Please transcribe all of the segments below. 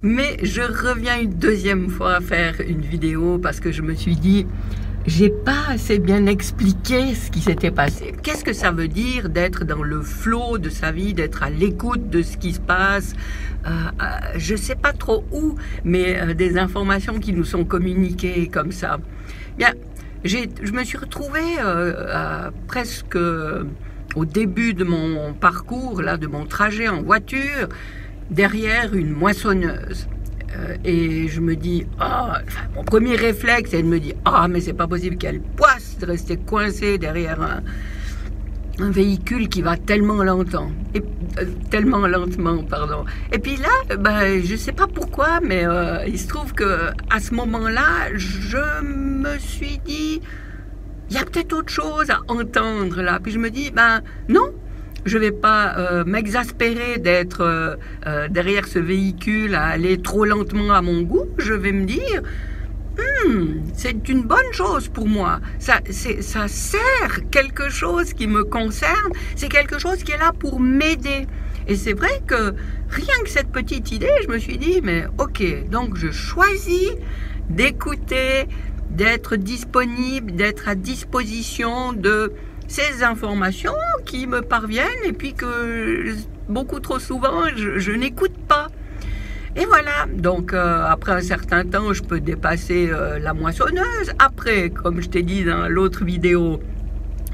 Mais je reviens une deuxième fois faire une vidéo parce que je me suis dit, j'ai pas assez bien expliqué ce qui s'était passé. Qu'est-ce que ça veut dire d'être dans le flow de sa vie, d'être à l'écoute de ce qui se passe, je sais pas trop où, mais des informations qui nous sont communiquées comme ça. Bien, je me suis retrouvée presque au début de mon parcours, là, de mon trajet en voiture, derrière une moissonneuse. Et je me dis, mon premier réflexe, c'est de me dire, mais c'est pas possible, quelle poisse de rester coincé derrière un véhicule qui va tellement lentement. Et puis là, je sais pas pourquoi, mais il se trouve que à ce moment-là, je me suis dit, il y a peut-être autre chose à entendre là. Puis je me dis, non. Je ne vais pas m'exaspérer d'être derrière ce véhicule à aller trop lentement à mon goût. Je vais me dire, c'est une bonne chose pour moi. Ça sert quelque chose qui me concerne. C'est quelque chose qui est là pour m'aider. Et c'est vrai que rien que cette petite idée, je me suis dit, mais ok, donc je choisis d'écouter, d'être disponible, d'être à disposition de ces informations qui me parviennent et puis que beaucoup trop souvent je n'écoute pas. Et voilà, donc après un certain temps je peux dépasser la moissonneuse. Après, comme je t'ai dit dans l'autre vidéo,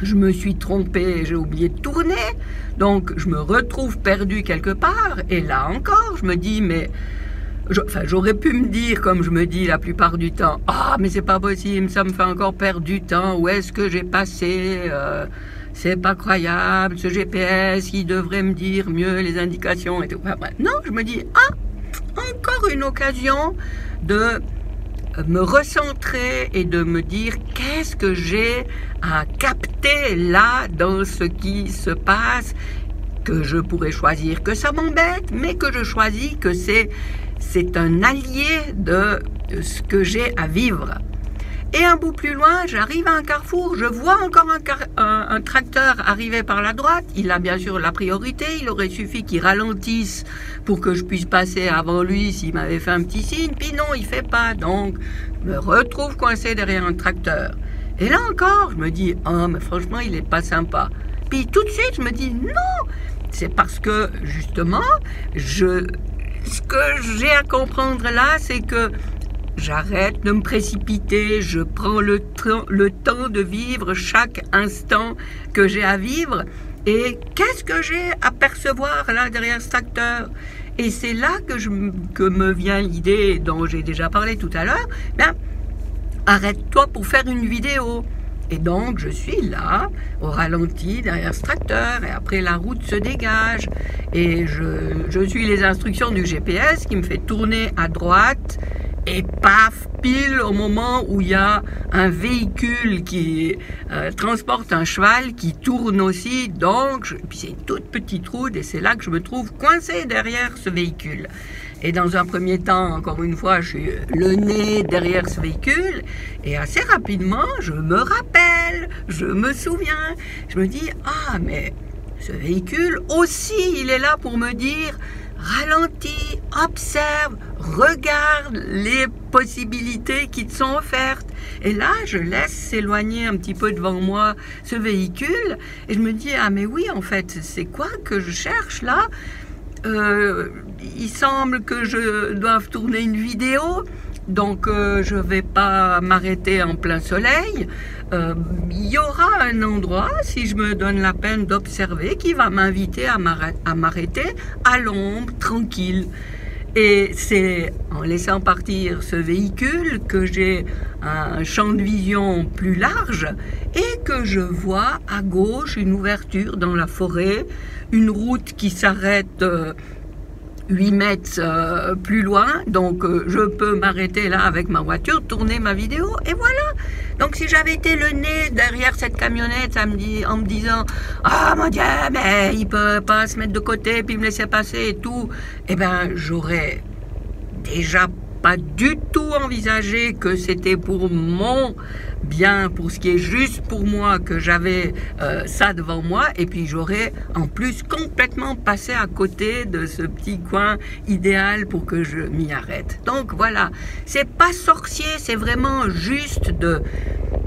je me suis trompée, j'ai oublié de tourner, donc je me retrouve perdu quelque part. Et là encore je me dis, mais j'aurais pu me dire, comme je me dis la plupart du temps, mais c'est pas possible, ça me fait encore perdre du temps, où est-ce que j'ai passé, c'est pas croyable, ce GPS, il devrait me dire mieux les indications et tout. Non, je me dis, encore une occasion de me recentrer et de me dire qu'est-ce que j'ai à capter là dans ce qui se passe, que je pourrais choisir que ça m'embête, mais que je choisis que c'est un allié de ce que j'ai à vivre. Et un bout plus loin, j'arrive à un carrefour, je vois encore un tracteur arriver par la droite. Il a bien sûr la priorité, il aurait suffi qu'il ralentisse pour que je puisse passer avant lui s'il m'avait fait un petit signe. Puis non, il fait pas, donc je me retrouve coincé derrière un tracteur. Et là encore, je me dis, mais franchement, il est pas sympa. Puis tout de suite, je me dis, non, c'est parce que justement, ce que j'ai à comprendre là, c'est que j'arrête de me précipiter, je prends le temps de vivre chaque instant que j'ai à vivre. Et qu'est-ce que j'ai à percevoir là derrière ce tracteur? Et c'est là que me vient l'idée dont j'ai déjà parlé tout à l'heure. Arrête-toi pour faire une vidéo. Et donc, je suis là, au ralenti, derrière ce tracteur, et après, la route se dégage. Et je suis les instructions du GPS qui me fait tourner à droite, et paf, pile au moment où il y a un véhicule qui transporte un cheval qui tourne aussi. Donc, puis c'est une toute petite route, et c'est là que je me trouve coincé derrière ce véhicule. Et dans un premier temps, encore une fois, je suis le nez derrière ce véhicule. Et assez rapidement, je me rappelle, je me souviens. Je me dis, mais ce véhicule aussi, il est là pour me dire, ralentis, observe, regarde les possibilités qui te sont offertes. Et là, je laisse s'éloigner un petit peu devant moi ce véhicule. Et je me dis, mais oui, en fait, c'est quoi que je cherche là ? Il semble que je doive tourner une vidéo, donc je vais pas m'arrêter en plein soleil. Il y aura un endroit, si je me donne la peine d'observer, qui va m'inviter à m'arrêter à l'ombre, tranquille. Et c'est en laissant partir ce véhicule que j'ai un champ de vision plus large et que je vois à gauche une ouverture dans la forêt, une route qui s'arrête 8 mètres plus loin, donc je peux m'arrêter là avec ma voiture, tourner ma vidéo, et voilà. Donc si j'avais été le nez derrière cette camionnette en me disant « Ah mon Dieu, mais il peut pas se mettre de côté puis me laisser passer et tout », j'aurais déjà pas du tout envisagé que c'était pour mon bien, pour ce qui est juste pour moi, que j'avais ça devant moi, et puis j'aurais en plus complètement passé à côté de ce petit coin idéal pour que je m'y arrête. Donc voilà, c'est pas sorcier, c'est vraiment juste de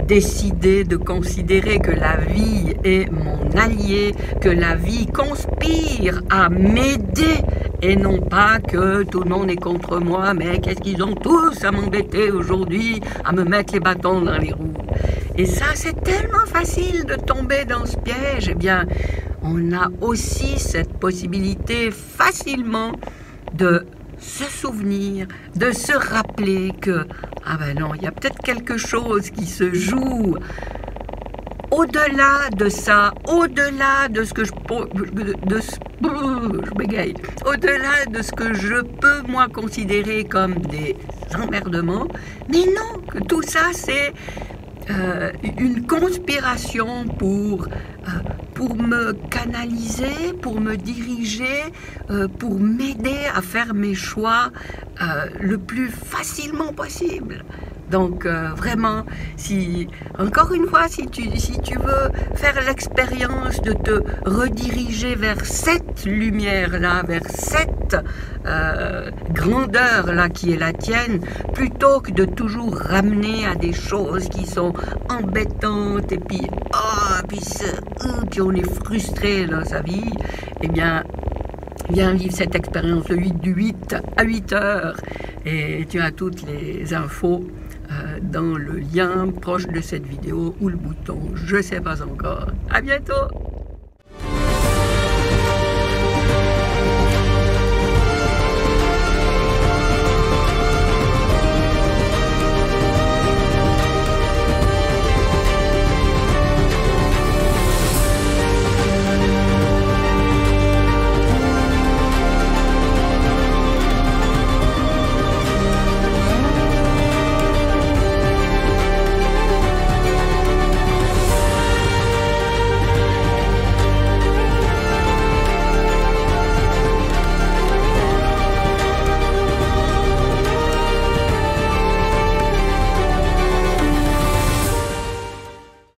décider de considérer que la vie est mon allié, que la vie conspire à m'aider et non pas que tout le monde est contre moi, mais qu'est-ce qu'ils ont tous à m'embêter aujourd'hui, à me mettre les bâtons dans les roues. Et ça, c'est tellement facile de tomber dans ce piège. Eh bien, on a aussi cette possibilité facilement de se souvenir, de se rappeler que, ah ben non, il y a peut-être quelque chose qui se joue au-delà de ça, au-delà de ce que je bégaye, au-delà de ce que je peux moi considérer comme des emmerdements, mais non, que tout ça c'est une conspiration pour me canaliser, pour me diriger, pour m'aider à faire mes choix le plus facilement possible. Donc vraiment, encore une fois, si tu veux faire l'expérience de te rediriger vers cette lumière-là, vers cette grandeur-là qui est la tienne, plutôt que de toujours ramener à des choses qui sont embêtantes et puis puis on est frustré dans sa vie, eh bien, viens vivre cette expérience de 8 à 8 heures et tu as toutes les infos dans le lien proche de cette vidéo ou le bouton, je ne sais pas encore. À bientôt!